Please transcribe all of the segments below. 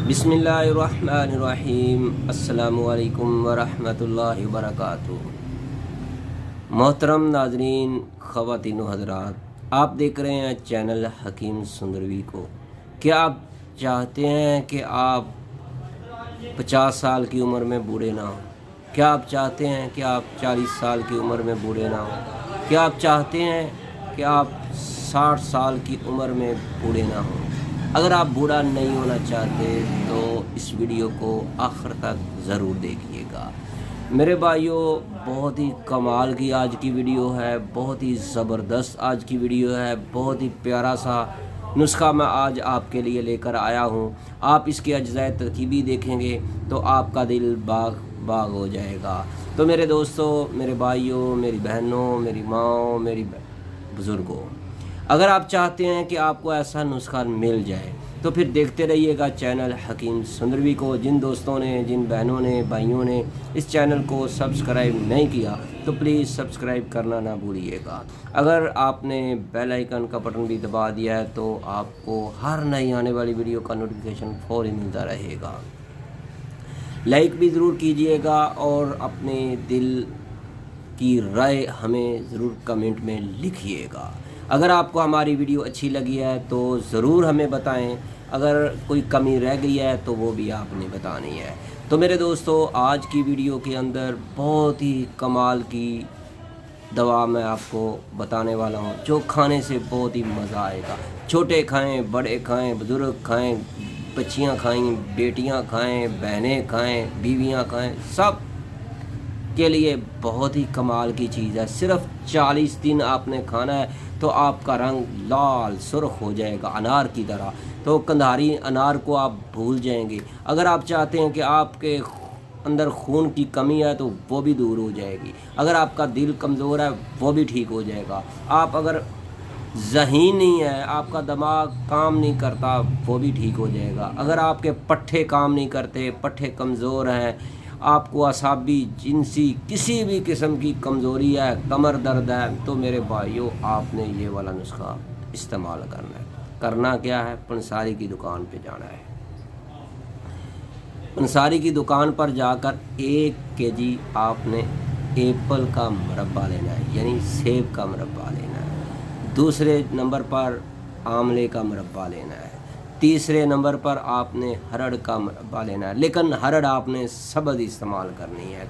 बिस्मिल्लाहिर्रहमानिर्रहीम। अस्सलामुअलैकुम वरहमतुल्लाहि वबरकातुहू। मोहतरम नाजरीन, ख़वातीन व हज़रात, आप देख रहे हैं चैनल हकीम सुंदरवी को। क्या आप चाहते हैं कि आप 50 साल की उम्र में बूढ़े ना हो? क्या आप चाहते हैं कि आप 40 साल की उम्र में बूढ़े ना हो? क्या आप चाहते हैं कि आप 60 साल की उम्र में बूढ़े ना हो? अगर आप बूढ़ा नहीं होना चाहते तो इस वीडियो को आखिर तक ज़रूर देखिएगा। मेरे भाइयों, बहुत ही कमाल की आज की वीडियो है, बहुत ही ज़बरदस्त आज की वीडियो है, बहुत ही प्यारा सा नुस्खा मैं आज आपके लिए लेकर आया हूँ। आप इसके अज्जाए तरकीबी देखेंगे तो आपका दिल बाग बाग हो जाएगा। तो मेरे दोस्तों, मेरे भाइयों, मेरी बहनों, मेरी माँओं, मेरी बुज़ुर्गों, अगर आप चाहते हैं कि आपको ऐसा नुस्खा मिल जाए तो फिर देखते रहिएगा चैनल हकीम सुंदरवी को। जिन दोस्तों ने, जिन बहनों ने, भाइयों ने इस चैनल को सब्सक्राइब नहीं किया तो प्लीज़ सब्सक्राइब करना ना भूलिएगा। अगर आपने बेल आइकन का बटन भी दबा दिया है तो आपको हर नई आने वाली वीडियो का नोटिफिकेशन फौरी मिलता रहेगा। लाइक भी ज़रूर कीजिएगा और अपने दिल की राय हमें ज़रूर कमेंट में लिखिएगा। अगर आपको हमारी वीडियो अच्छी लगी है तो ज़रूर हमें बताएं। अगर कोई कमी रह गई है तो वो भी आपने बतानी है। तो मेरे दोस्तों, आज की वीडियो के अंदर बहुत ही कमाल की दवा मैं आपको बताने वाला हूँ, जो खाने से बहुत ही मज़ा आएगा। छोटे खाएं, बड़े खाएं, बुज़ुर्ग खाएं, बच्चियाँ खाएं, बेटियाँ खाएं, बहनें खाएं, बीवियाँ खाएं, सब के लिए बहुत ही कमाल की चीज़ है। सिर्फ 40 दिन आपने खाना है तो आपका रंग लाल सुर्ख हो जाएगा, अनार की तरह। तो कंधारी अनार को आप भूल जाएंगे। अगर आप चाहते हैं कि आपके अंदर खून की कमी है तो वो भी दूर हो जाएगी। अगर आपका दिल कमज़ोर है वो भी ठीक हो जाएगा। आप अगर ज़हीन नहीं है, आपका दिमाग काम नहीं करता, वो भी ठीक हो जाएगा। अगर आपके पट्ठे काम नहीं करते, पट्ठे कमज़ोर हैं, आपको असाबी, जिनसी, किसी भी किस्म की कमज़ोरी है, कमर दर्द है, तो मेरे भाइयों आपने ये वाला नुस्खा इस्तेमाल करना है। करना क्या है? पंसारी की दुकान पे जाना है। पंसारी की दुकान पर जाकर 1 केजी आपने एप्पल का मुरब्बा लेना है, यानी सेब का मुरब्बा लेना है। दूसरे नंबर पर आमले का मुरब्बा लेना है। तीसरे नंबर पर आपने हरड़ का मुरब्बा लेना है, लेकिन हरड़ आपने सब्ज़ इस्तेमाल करनी है।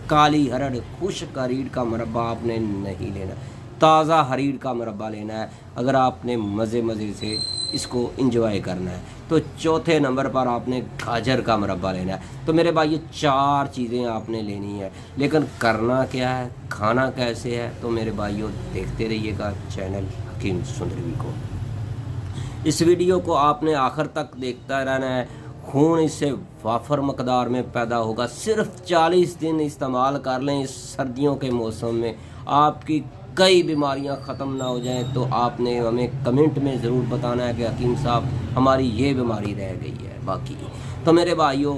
काली हरड़, खुश्क हरीड़ का मुरब्बा आपने नहीं लेना, ताज़ा हरीड़ का मुरब्बा लेना है अगर आपने मज़े मज़े से इसको इंजॉय करना है। तो चौथे नंबर पर आपने गाजर का मुरब्बा लेना है। तो मेरे भाई, ये 4 चीज़ें आपने लेनी है, लेकिन करना क्या है, खाना कैसे है, तो मेरे भाइयों देखते रहिएगा चैनल हकीम सुंदरवी को। इस वीडियो को आपने आखिर तक देखता रहना है। खून इससे वाफर मकदार में पैदा होगा। सिर्फ 40 दिन इस्तेमाल कर लें इस सर्दियों के मौसम में, आपकी कई बीमारियां ख़त्म ना हो जाएं तो आपने हमें कमेंट में ज़रूर बताना है कि हकीम साहब हमारी ये बीमारी रह गई है बाकी। तो मेरे भाइयों,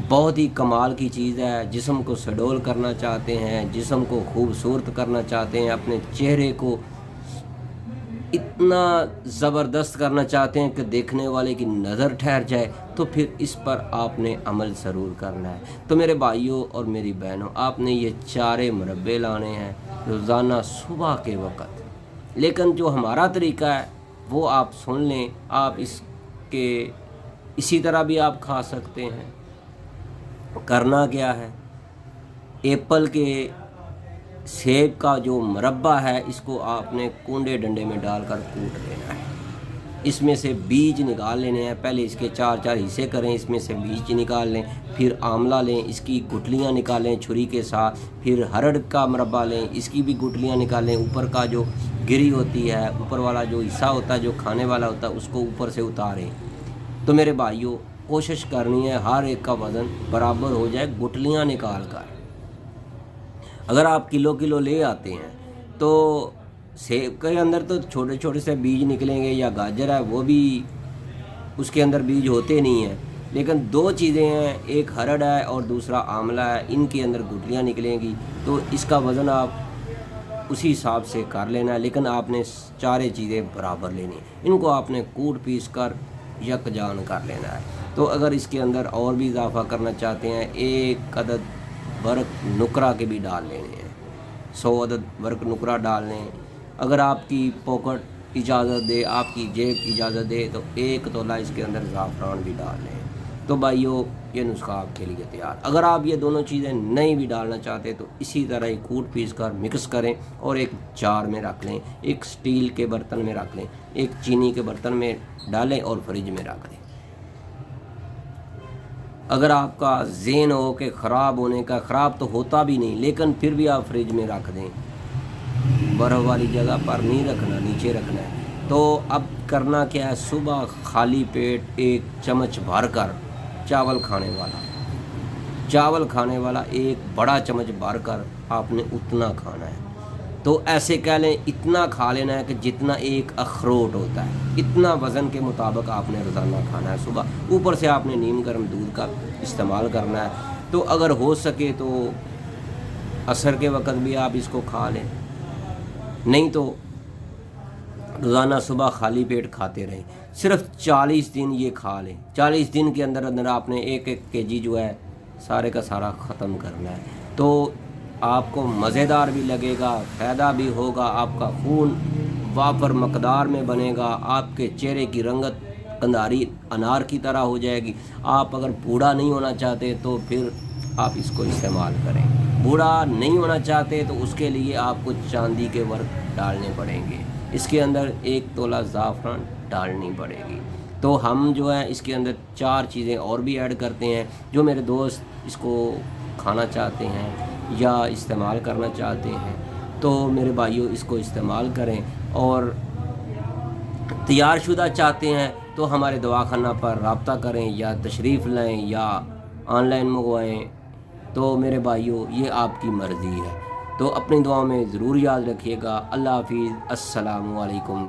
बहुत ही कमाल की चीज़ है। जिस्म को सडोल करना चाहते हैं, जिस्म को खूबसूरत करना चाहते हैं, अपने चेहरे को इतना ज़बरदस्त करना चाहते हैं कि देखने वाले की नज़र ठहर जाए, तो फिर इस पर आपने अमल ज़रूर करना है। तो मेरे भाइयों और मेरी बहनों, आपने ये 4 मुरब्बे लाने हैं रोज़ाना सुबह के वक़्त। लेकिन जो हमारा तरीका है वो आप सुन लें। आप इसके इसी तरह भी आप खा सकते हैं। करना क्या है, एप्पल के, सेब का जो मुरब्बा है, इसको आपने कूंडे डंडे में डालकर कूट लेना है। इसमें से बीज निकाल लेने हैं। पहले इसके 4-4 हिस्से करें, इसमें से बीज निकाल लें। फिर आंवला लें, इसकी गुठलियाँ निकालें छुरी के साथ। फिर हरड़ का मुरब्बा लें, इसकी भी गुठलियाँ निकालें। ऊपर का जो गिरी होती है, ऊपर वाला जो हिस्सा होता है, जो खाने वाला होता है, उसको ऊपर से उतारें। तो मेरे भाइयों, कोशिश करनी है हर एक का वज़न बराबर हो जाए गुठलियाँ निकाल कर। अगर आप किलो किलो ले आते हैं तो सेब के अंदर तो छोटे छोटे से बीज निकलेंगे, या गाजर है वो भी उसके अंदर बीज होते नहीं हैं। लेकिन 2 चीज़ें हैं, एक हरड़ है और दूसरा आंवला है, इनके अंदर गुठलियाँ निकलेंगी। तो इसका वज़न आप उसी हिसाब से कर लेना है, लेकिन आपने 4 चीज़ें बराबर लेनी। इनको आपने कूट पीस कर यकजान कर लेना है। तो अगर इसके अंदर और भी इजाफा करना चाहते हैं, 1 अदद वर्क नुकरा के भी डाल लेने हैं, 100 अदद वर्क नुकरा डाल लें। अगर आपकी पॉकेट इजाज़त दे, आपकी जेब इजाज़त दे तो 1 तोला इसके अंदर ज़ाफ़रान भी डाल लें। तो भाइयों ये नुस्खा आपके लिए तैयार। अगर आप ये दोनों चीज़ें नहीं भी डालना चाहते तो इसी तरह ही कूट पीस कर मिक्स करें और एक जार में रख लें, एक स्टील के बर्तन में रख लें, एक चीनी के बर्तन में डालें और फ्रिज में रख दें। अगर आपका ज़हन हो कि ख़राब होने का, ख़राब तो होता भी नहीं लेकिन फिर भी आप फ्रिज में रख दें, बर्फ़ वाली जगह पर नहीं रखना, नीचे रखना है। तो अब करना क्या है, सुबह खाली पेट 1 चम्मच भर कर चावल खाने वाला 1 बड़ा चम्मच भर कर आपने उतना खाना है। तो ऐसे कह लें इतना खा लेना है कि जितना एक अखरोट होता है, इतना वज़न के मुताबिक आपने रोज़ाना खाना है। सुबह ऊपर से आपने नीम गर्म दूध का इस्तेमाल करना है। तो अगर हो सके तो असर के वक़्त भी आप इसको खा लें, नहीं तो रोज़ाना सुबह खाली पेट खाते रहें। सिर्फ 40 दिन ये खा लें। 40 दिन के अंदर अंदर आपने 1-1 केजी जो है सारे का सारा ख़त्म करना है। तो आपको मज़ेदार भी लगेगा, फ़ायदा भी होगा, आपका खून वाफर मकदार में बनेगा, आपके चेहरे की रंगत कंधारी अनार की तरह हो जाएगी। आप अगर बूढ़ा नहीं होना चाहते तो फिर आप इसको इस्तेमाल करें। बूढ़ा नहीं होना चाहते तो उसके लिए आपको चांदी के वर्क डालने पड़ेंगे, इसके अंदर 1 तोला ज़ाफ़रान डालनी पड़ेगी। तो हम जो है इसके अंदर 4 चीज़ें और भी ऐड करते हैं। जो मेरे दोस्त इसको खाना चाहते हैं या इस्तेमाल करना चाहते हैं तो मेरे भाइयों इसको इस्तेमाल करें। और तैयारशुदा चाहते हैं तो हमारे दवाखाना पर रब्ता करें या तशरीफ़ लाएँ या ऑनलाइन मंगवाएँ। तो मेरे भाइयों ये आपकी मर्ज़ी है। तो अपनी दुआओं में ज़रूर याद रखिएगा। अल्लाह हाफ़िज़। अस्सलामु अलैकुम।